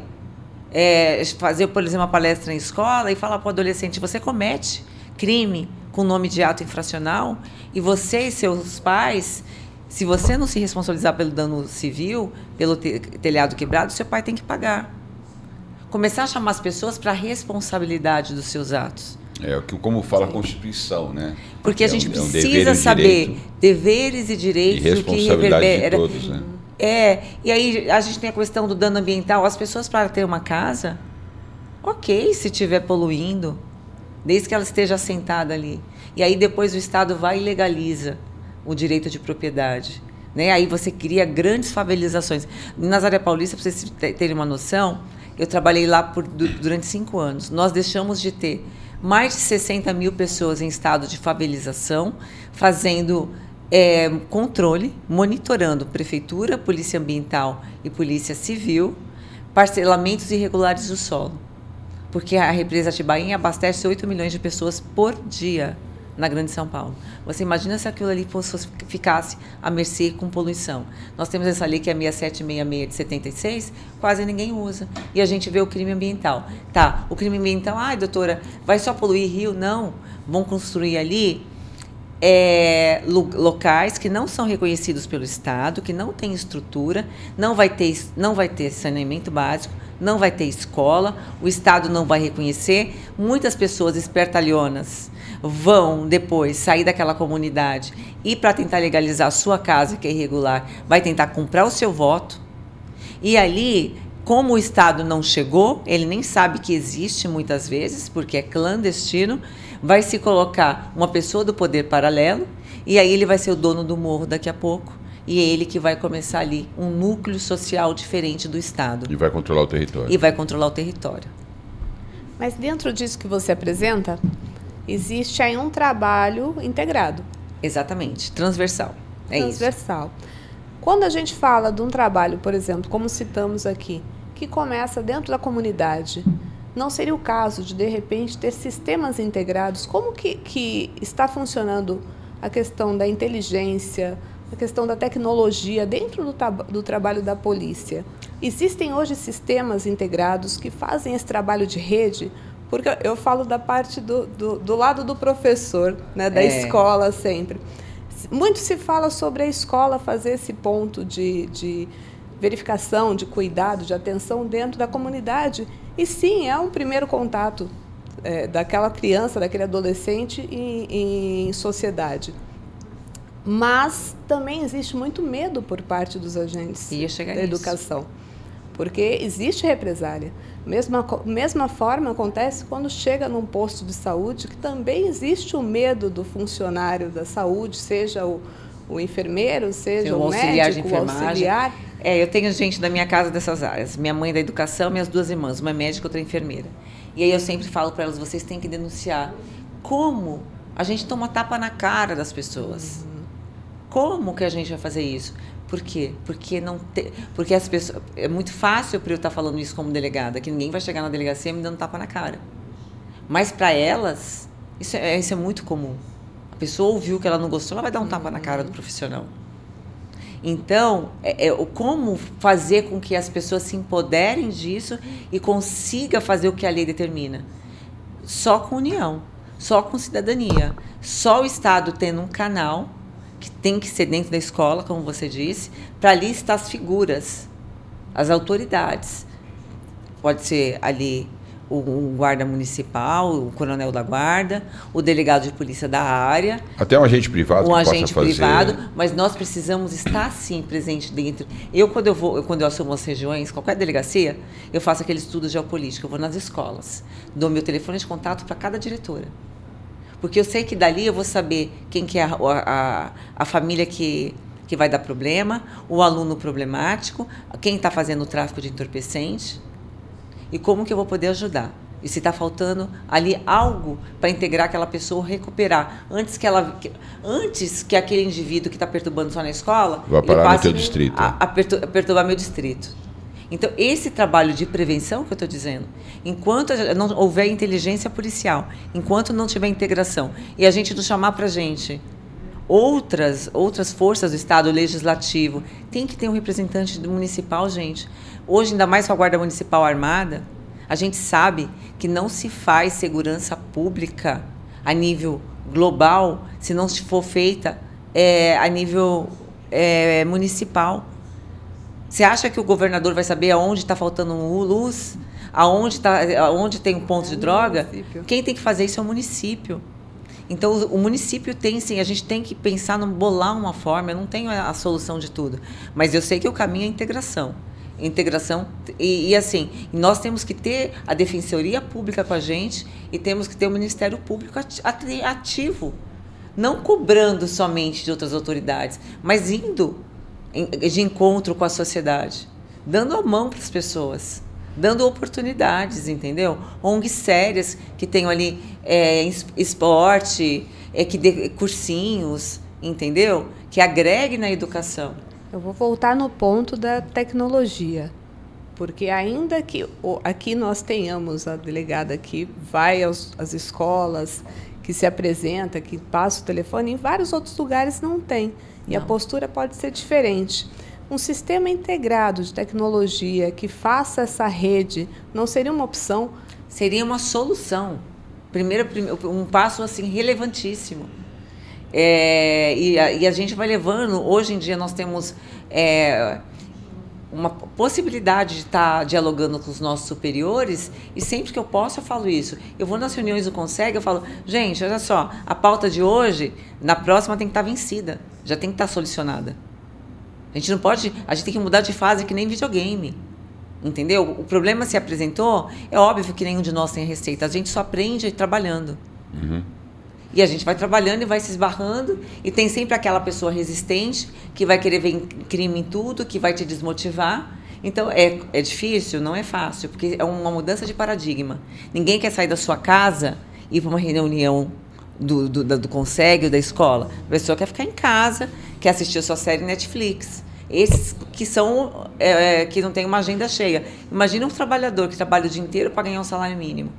fazer, por exemplo, uma palestra em escola e falar para o adolescente, você comete crime com nome de ato infracional e você e seus pais, se você não se responsabilizar pelo dano civil, pelo telhado quebrado, seu pai tem que pagar. Começar a chamar as pessoas para a responsabilidade dos seus atos. Como fala a Constituição, né? Porque a gente precisa saber deveres e direitos, e responsabilidade de todos, né? E aí a gente tem a questão do dano ambiental. As pessoas, para ter uma casa, ok, se estiver poluindo, desde que ela esteja assentada ali. E aí depois o Estado vai e legaliza o direito de propriedade. Né? Aí você cria grandes favelizações. Em Nazaré Paulista, para vocês terem uma noção, eu trabalhei lá durante 5 anos. Nós deixamos de ter mais de 60 mil pessoas em estado de favelização, fazendo controle, monitorando prefeitura, polícia ambiental e polícia civil, parcelamentos irregulares do solo. Porque a represa Atibainha abastece 8 milhões de pessoas por dia na Grande São Paulo. Você imagina se aquilo ali ficasse à mercê com poluição. Nós temos essa lei que é 6766 de 76, quase ninguém usa. E a gente vê o crime ambiental. Tá, o crime ambiental, doutora, vai só poluir rio? Não. Vão construir ali locais que não são reconhecidos pelo Estado, que não tem estrutura, não vai ter saneamento básico, não vai ter escola, o Estado não vai reconhecer. Muitas pessoas espertalhonas vão depois sair daquela comunidade e, para tentar legalizar a sua casa, que é irregular, vai tentar comprar o seu voto. E ali, como o Estado não chegou, ele nem sabe que existe muitas vezes, porque é clandestino, vai se colocar uma pessoa do poder paralelo e aí ele vai ser o dono do morro daqui a pouco. E é ele que vai começar ali um núcleo social diferente do Estado. E vai controlar o território. E vai controlar o território. Mas dentro disso que você apresenta, existe aí um trabalho integrado. Exatamente, transversal. Transversal. Quando a gente fala de um trabalho, por exemplo, como citamos aqui, que começa dentro da comunidade, não seria o caso de repente, ter sistemas integrados? Como que está funcionando a questão da inteligência, a questão da tecnologia dentro do trabalho da polícia? Existem hoje sistemas integrados que fazem esse trabalho de rede? Porque eu falo da parte do lado do professor, né, da escola sempre. Muito se fala sobre a escola fazer esse ponto de verificação, de cuidado, de atenção dentro da comunidade. E sim, é um primeiro contato daquela criança, daquele adolescente em sociedade. Mas também existe muito medo por parte dos agentes da educação. Porque existe represália. Mesma forma acontece quando chega num posto de saúde, que também existe o medo do funcionário da saúde, seja o enfermeiro, seja o médico, o auxiliar. Eu tenho gente da minha casa dessas áreas. Minha mãe da educação, minhas 2 irmãs, uma é médica, outra é enfermeira. E aí eu sempre falo para elas, vocês têm que denunciar. Como a gente toma tapa na cara das pessoas? Como que a gente vai fazer isso? Por quê? Porque as pessoas, é muito fácil para eu estar falando isso como delegada, que ninguém vai chegar na delegacia me dando tapa na cara. Mas para elas, isso é muito comum. A pessoa ouviu que ela não gostou, ela vai dar um tapa na cara do profissional. Então, como fazer com que as pessoas se empoderem disso e consiga fazer o que a lei determina? Só com união, só com cidadania, só o Estado tendo um canal que tem que ser dentro da escola, como você disse, para ali estar as figuras, as autoridades. Pode ser ali o guarda municipal, o coronel da guarda, o delegado de polícia da área. Até um agente privado que possa fazer. Privado, mas nós precisamos estar, sim, presente dentro. Quando eu assumo as regiões, qualquer delegacia, eu faço aquele estudo geopolítico, eu vou nas escolas, dou meu telefone de contato para cada diretora. Porque eu sei que dali eu vou saber quem que é a família que vai dar problema, o aluno problemático, quem está fazendo o tráfico de entorpecente e como que eu vou poder ajudar. E se está faltando ali algo para integrar aquela pessoa, recuperar, antes que aquele indivíduo que está perturbando só na escola vai parar no teu distrito. A perturbar meu distrito. Então, esse trabalho de prevenção que eu estou dizendo, enquanto não houver inteligência policial, enquanto não tiver integração, e a gente não chamar para a gente outras forças do Estado, legislativo, tem que ter um representante do municipal, gente. Hoje, ainda mais com a Guarda Municipal armada, a gente sabe que não se faz segurança pública a nível global se não for feita a nível municipal. Você acha que o governador vai saber aonde está faltando luz, aonde tem um ponto de droga? Quem tem que fazer isso é o município. Então, o município tem, sim, a gente tem que pensar em bolar uma forma, eu não tenho a solução de tudo, mas eu sei que o caminho é a integração. Assim, nós temos que ter a Defensoria Pública com a gente e temos que ter o Ministério Público ativo, não cobrando somente de outras autoridades, mas indo de encontro com a sociedade, dando a mão para as pessoas, dando oportunidades, entendeu? ONGs sérias que tenham ali esporte, que dê cursinhos, entendeu? Que agregue na educação. Eu vou voltar no ponto da tecnologia, porque ainda que aqui nós tenhamos a delegada que vai às escolas, que se apresenta, que passa o telefone, em vários outros lugares não tem. E a postura pode ser diferente. Um sistema integrado de tecnologia que faça essa rede não seria uma opção? Seria uma solução. Primeiro um passo assim relevantíssimo. E a gente vai levando. Hoje em dia nós temos uma possibilidade de estar dialogando com os nossos superiores, e sempre que eu posso eu falo isso. Eu vou nas reuniões do Conseg, eu falo, gente, olha só, a pauta de hoje, na próxima tem que estar vencida, já tem que estar solucionada. A gente não pode, a gente tem que mudar de fase que nem videogame, entendeu? O problema se apresentou, é óbvio que nenhum de nós tem receita, a gente só aprende trabalhando. Uhum. E a gente vai trabalhando e vai se esbarrando, e tem sempre aquela pessoa resistente que vai querer ver crime em tudo, que vai te desmotivar. Então, é difícil? Não é fácil, porque é uma mudança de paradigma. Ninguém quer sair da sua casa e ir para uma reunião do Conseg ou da escola. A pessoa quer ficar em casa, quer assistir a sua série Netflix. Esses que são que não tem uma agenda cheia. Imagina um trabalhador que trabalha o dia inteiro para ganhar um salário mínimo.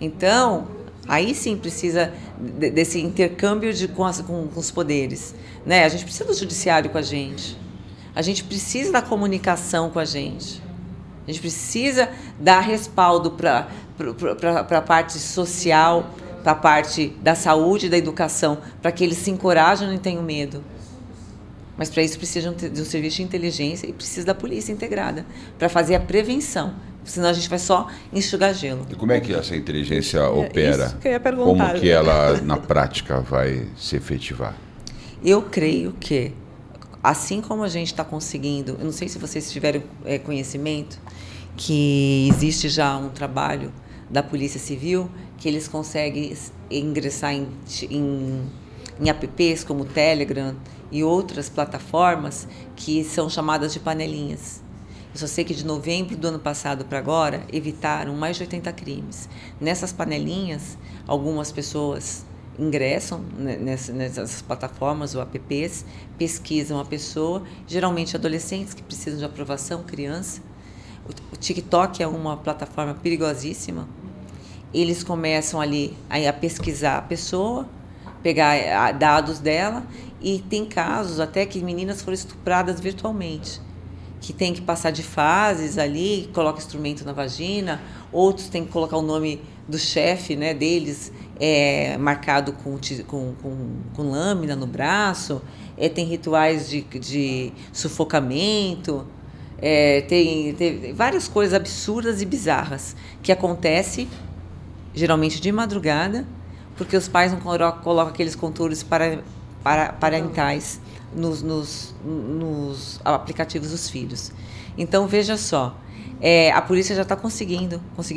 Então, aí sim precisa desse intercâmbio com os poderes, né? A gente precisa do judiciário com a gente. A gente precisa da comunicação com a gente. A gente precisa dar respaldo para a parte social, para a parte da saúde e da educação, para que eles se encorajam e não tenham medo. Mas para isso precisa de um serviço de inteligência e precisa da polícia integrada para fazer a prevenção. Senão a gente vai só enxugar gelo. E como é que essa inteligência opera? Isso que eu ia perguntar. Como que ela, na prática, vai se efetivar? Eu creio que, assim como a gente está conseguindo, eu não sei se vocês tiveram conhecimento, que existe já um trabalho da Polícia Civil, que eles conseguem ingressar em apps como o Telegram e outras plataformas que são chamadas de panelinhas. Eu só sei que de novembro do ano passado para agora, evitaram mais de 80 crimes. Nessas panelinhas, algumas pessoas ingressam nessas plataformas ou apps, pesquisam a pessoa, geralmente adolescentes que precisam de aprovação, criança. O TikTok é uma plataforma perigosíssima. Eles começam ali a pesquisar a pessoa, pegar dados dela, e tem casos até que meninas foram estupradas virtualmente, que tem que passar de fases ali, coloca instrumento na vagina, outros tem que colocar o nome do chefe, né, deles, marcado com lâmina no braço, tem rituais de sufocamento, tem várias coisas absurdas e bizarras que acontecem, geralmente de madrugada, porque os pais não colocam aqueles controles parentais nos aplicativos dos filhos. Então, veja só, a polícia já está conseguiu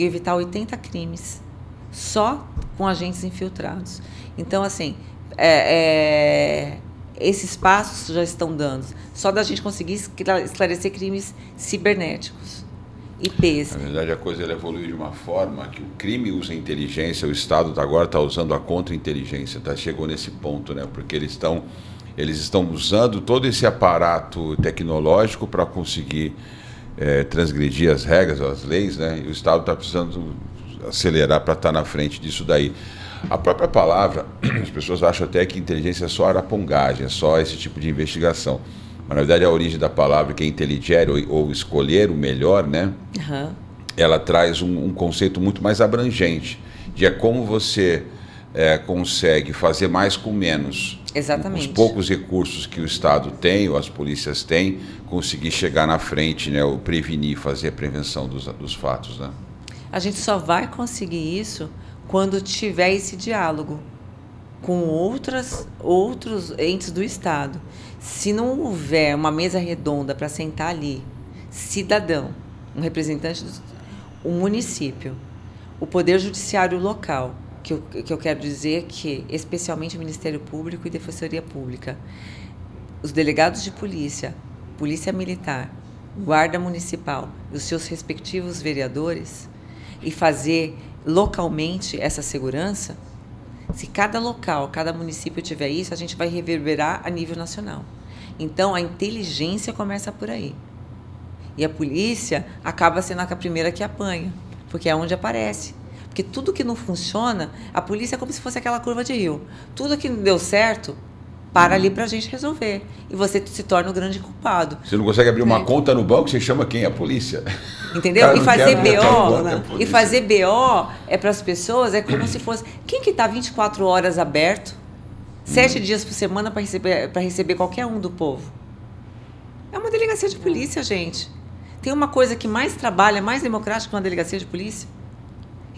evitar 80 crimes, só com agentes infiltrados. Então, assim, esses passos já estão dando. Só da gente conseguir esclarecer crimes cibernéticos, IPs. Na verdade, a coisa ela evoluiu de uma forma que o crime usa inteligência, o Estado agora está usando a contra-inteligência, chegou nesse ponto, né? Porque eles estão usando todo esse aparato tecnológico para conseguir transgredir as regras, as leis, né? E o Estado está precisando acelerar para estar na frente disso daí. A própria palavra, as pessoas acham até que inteligência é só arapongagem, é só esse tipo de investigação. Mas, na verdade, a origem da palavra, que é inteligere ou escolher o melhor, né? Uhum. Ela traz um conceito muito mais abrangente, de como você consegue fazer mais com menos. Exatamente. Com os poucos recursos que o Estado tem, ou as polícias têm, conseguir chegar na frente, né? Ou prevenir, fazer a prevenção dos fatos, né? A gente só vai conseguir isso quando tiver esse diálogo com outros entes do Estado. Se não houver uma mesa redonda para sentar ali, cidadão, um representante do município, o Poder Judiciário local, que eu quero dizer que, especialmente o Ministério Público e Defensoria Pública, os delegados de polícia, Polícia Militar, Guarda Municipal e os seus respectivos vereadores, e fazer localmente essa segurança, se cada local, cada município tiver isso, a gente vai reverberar a nível nacional. Então, a inteligência começa por aí. E a polícia acaba sendo a primeira que apanha, porque é onde aparece. Porque tudo que não funciona, a polícia é como se fosse aquela curva de rio. Tudo que não deu certo, para ali para a gente resolver. E você se torna o grande culpado. Você não consegue abrir uma conta no banco, você chama quem? A polícia? Entendeu? E fazer BO, fazer BO para as pessoas é como se fosse... Quem que está 24 horas aberto, 7 dias por semana para receber qualquer um do povo? É uma delegacia de polícia, gente. Tem uma coisa que mais trabalha, mais democrática que uma delegacia de polícia?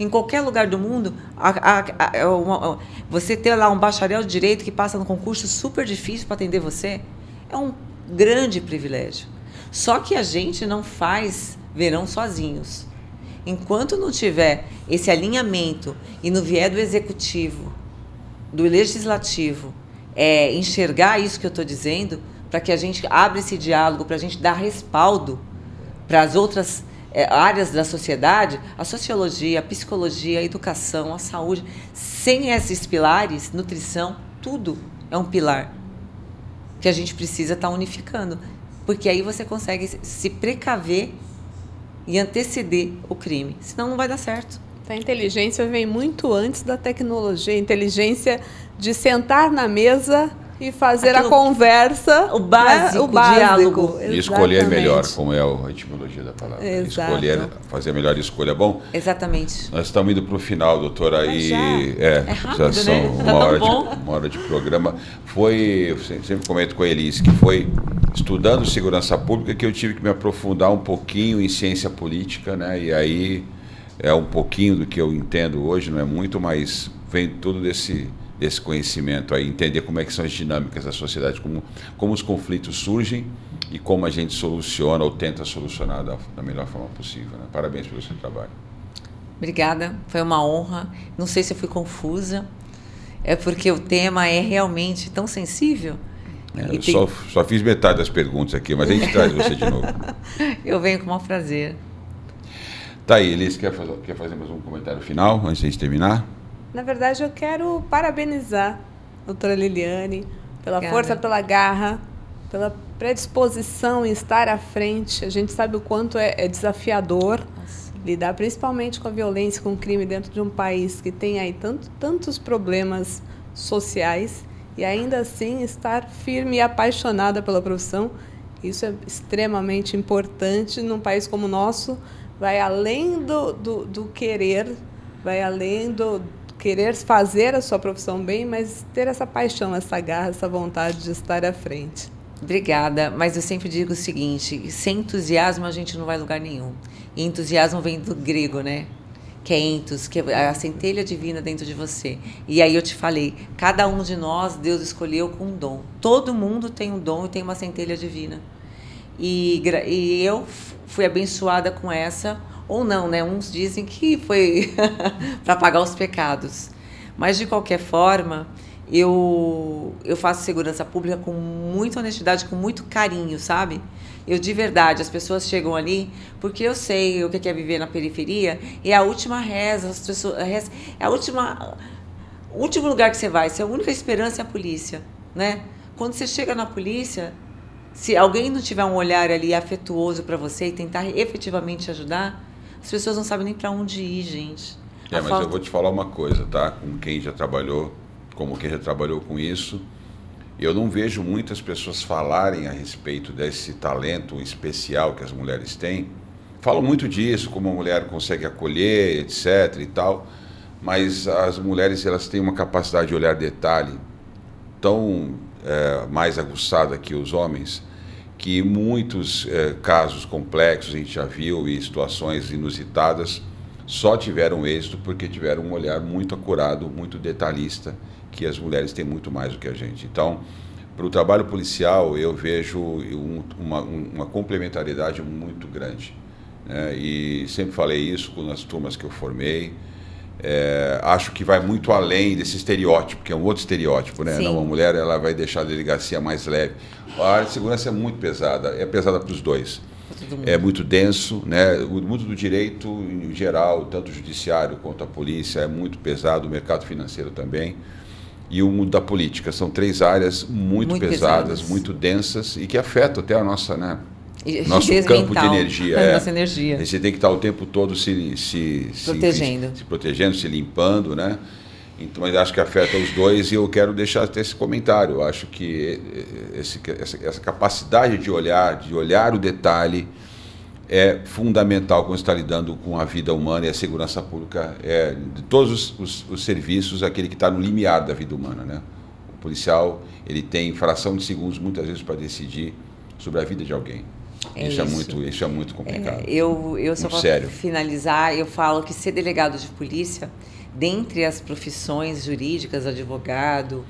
Em qualquer lugar do mundo, você ter lá um bacharel de direito que passa num concurso super difícil para atender você, é um grande privilégio. Só que a gente não faz verão sozinhos. Enquanto não tiver esse alinhamento e não vier do executivo, do legislativo, enxergar isso que eu estou dizendo, para que a gente abra esse diálogo, para a gente dar respaldo para as outras áreas da sociedade, a sociologia, a psicologia, a educação, a saúde, sem esses pilares, nutrição, tudo é um pilar que a gente precisa estar unificando, porque aí você consegue se precaver e anteceder o crime, senão não vai dar certo. A inteligência vem muito antes da tecnologia, a inteligência de sentar na mesa e fazer a conversa, o básico, né? O diálogo. E escolher melhor, como é a etimologia da palavra. Exato. Escolher, fazer a melhor escolha. Bom, exatamente. Nós estamos indo para o final, doutora. Aí rápido, já são né? uma hora de programa. Eu sempre comento com a Elis que foi estudando segurança pública que eu tive que me aprofundar um pouquinho em ciência política, né? E aí é um pouquinho do que eu entendo hoje, não é muito, mas vem tudo desse conhecimento aí, entender como é que são as dinâmicas da sociedade, como os conflitos surgem e como a gente soluciona ou tenta solucionar da melhor forma possível, né? Parabéns pelo seu trabalho. Obrigada, foi uma honra. Não sei se eu fui confusa, é porque o tema é realmente tão sensível. Eu só fiz metade das perguntas aqui, mas a gente traz você de novo. Eu venho com o maior prazer. Tá aí, Elis, quer fazer mais um comentário final, antes de a gente terminar? Na verdade, eu quero parabenizar a doutora Liliane pela Obrigada. Força, pela garra, pela predisposição em estar à frente. A gente sabe o quanto é desafiador lidar principalmente com a violência, com o crime dentro de um país que tem aí tantos problemas sociais e ainda assim estar firme e apaixonada pela profissão. Isso é extremamente importante num país como o nosso. Vai além do querer, vai além do querer fazer a sua profissão bem, mas ter essa paixão, essa garra, essa vontade de estar à frente. Obrigada, mas eu sempre digo o seguinte, sem entusiasmo a gente não vai a lugar nenhum. E entusiasmo vem do grego, né? Que é entus, que é a centelha divina dentro de você. E aí eu te falei, cada um de nós, Deus escolheu com um dom. Todo mundo tem um dom e tem uma centelha divina. E eu fui abençoada com essa, ou não, né? Uns dizem que foi para pagar os pecados. Mas, de qualquer forma, eu faço segurança pública com muita honestidade, com muito carinho, sabe? Eu, de verdade, as pessoas chegam ali porque eu sei o que é viver na periferia e é a última reza, as pessoas, é o último lugar que você vai, a única esperança é a polícia, né? Quando você chega na polícia, se alguém não tiver um olhar ali afetuoso para você e tentar efetivamente ajudar, as pessoas não sabem nem para onde ir, gente. Mas eu vou te falar uma coisa, tá? Como quem já trabalhou com isso, eu não vejo muitas pessoas falarem a respeito desse talento especial que as mulheres têm. Falam muito disso, como a mulher consegue acolher, etc. e tal, mas as mulheres, elas têm uma capacidade de olhar detalhe tão mais aguçada que os homens, que muitos casos complexos a gente já viu e situações inusitadas só tiveram êxito porque tiveram um olhar muito acurado, muito detalhista, que as mulheres têm muito mais do que a gente. Então, para o trabalho policial, eu vejo uma complementariedade muito grande, né? E sempre falei isso nas turmas que eu formei. Acho que vai muito além desse estereótipo, que é um outro estereótipo, né? Não, uma mulher, ela vai deixar a delegacia mais leve. A área de segurança é muito pesada, é pesada para os dois. É muito denso, né? O mundo do direito em geral, tanto o judiciário quanto a polícia, é muito pesado, o mercado financeiro também. E o mundo da política. São 3 áreas muito pesadas, muito densas e que afetam até a nossa, né? Nosso campo de energia. Nossa energia. E você tem que estar o tempo todo se protegendo, se limpando, né? Então, mas acho que afeta os dois e eu quero deixar até esse comentário. Eu acho que essa capacidade de olhar o detalhe é fundamental quando você está lidando com a vida humana, e a segurança pública de todos os serviços, aquele que está no limiar da vida humana, né? O policial, ele tem fração de segundos, muitas vezes, para decidir sobre a vida de alguém. Isso é muito complicado. Eu só para finalizar, eu falo que ser delegado de polícia, dentre as profissões jurídicas, advogado,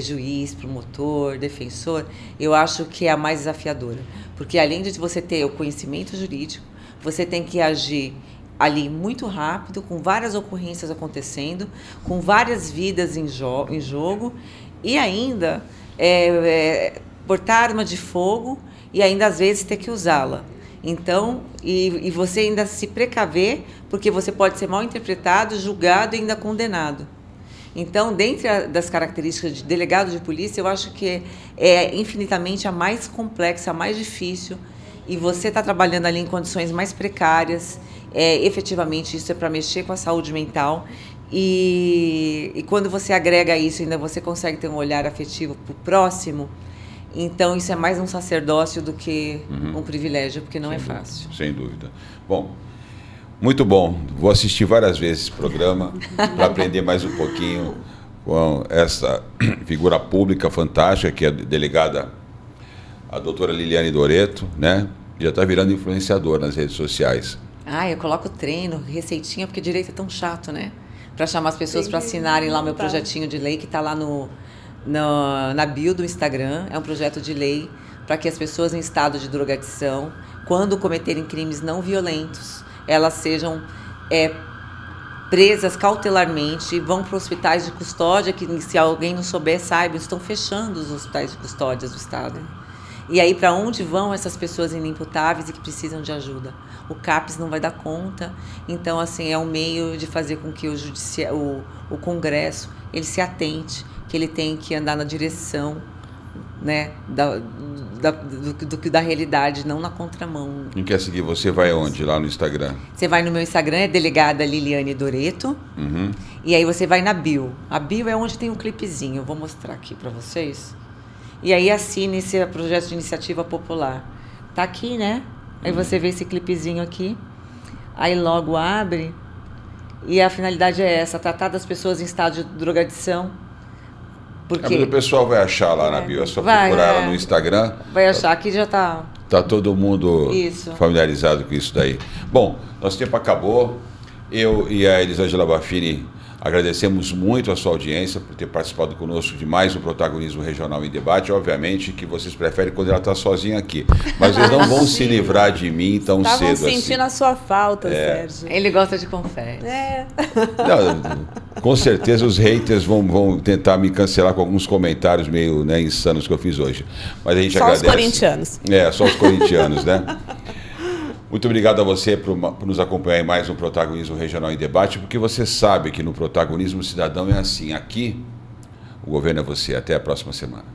juiz, promotor, defensor, eu acho que é a mais desafiadora. Porque além de você ter o conhecimento jurídico, você tem que agir ali muito rápido, com várias ocorrências acontecendo, com várias vidas em jogo, e ainda portar arma de fogo e ainda às vezes ter que usá-la. Então, e você ainda se precaver, porque você pode ser mal interpretado, julgado e ainda condenado. Então, dentre das características de delegado de polícia, eu acho que é infinitamente a mais complexa, a mais difícil, e você está trabalhando ali em condições mais precárias, efetivamente isso é para mexer com a saúde mental, e quando você agrega isso, ainda você consegue ter um olhar afetivo para o próximo. Então, isso é mais um sacerdócio do que um privilégio, porque não é fácil. Sem dúvida. Bom, muito bom. Vou assistir várias vezes esse programa para aprender mais um pouquinho com essa figura pública fantástica, que é a delegada, a doutora Liliane Doretto, né? Já está virando influenciador nas redes sociais. Eu coloco treino, receitinha, porque direito é tão chato, né? Para chamar as pessoas para assinarem lá o meu projetinho de lei, que está lá na bio do Instagram. É um projeto de lei para que as pessoas em estado de drogadição, quando cometerem crimes não violentos, elas sejam presas cautelarmente, vão para hospitais de custódia, que se alguém não souber, saiba, estão fechando os hospitais de custódia do Estado. E aí, para onde vão essas pessoas inimputáveis e que precisam de ajuda? O CAPES não vai dar conta. Então, assim, é um meio de fazer com que o Congresso ele se atente, que ele tem que andar na direção, né, da realidade, não na contramão. Quem quer seguir você vai onde? Lá no Instagram? Você vai no meu Instagram, é delegada Liliane Doretto. E aí você vai na bio. A bio é onde tem um clipezinho. Eu vou mostrar aqui para vocês. E aí assine esse projeto de iniciativa popular. Tá aqui, né? Aí você vê esse clipezinho aqui. Aí logo abre. E a finalidade é essa, tratar das pessoas em estado de drogadição. Porque o pessoal vai achar lá na bio, é só procurar ela no Instagram. Vai achar, aqui já está... Está todo mundo familiarizado com isso daí. Bom, nosso tempo acabou. Eu e a Elisângela Baffini Agradecemos muito a sua audiência por ter participado conosco de mais um Protagonismo Regional em Debate. Obviamente que vocês preferem quando ela está sozinha aqui, mas vocês não vão se livrar de mim tão cedo assim. Estavam sentindo a sua falta, Sérgio. Ele gosta de confete. Não, com certeza os haters vão tentar me cancelar com alguns comentários meio, né, insanos que eu fiz hoje. Mas a gente agradece. Só os corintianos. Só os corintianos, né? Muito obrigado a você por nos acompanhar em mais um Protagonismo Regional em Debate, porque você sabe que no Protagonismo Cidadão é assim. Aqui, o governo é você. Até a próxima semana.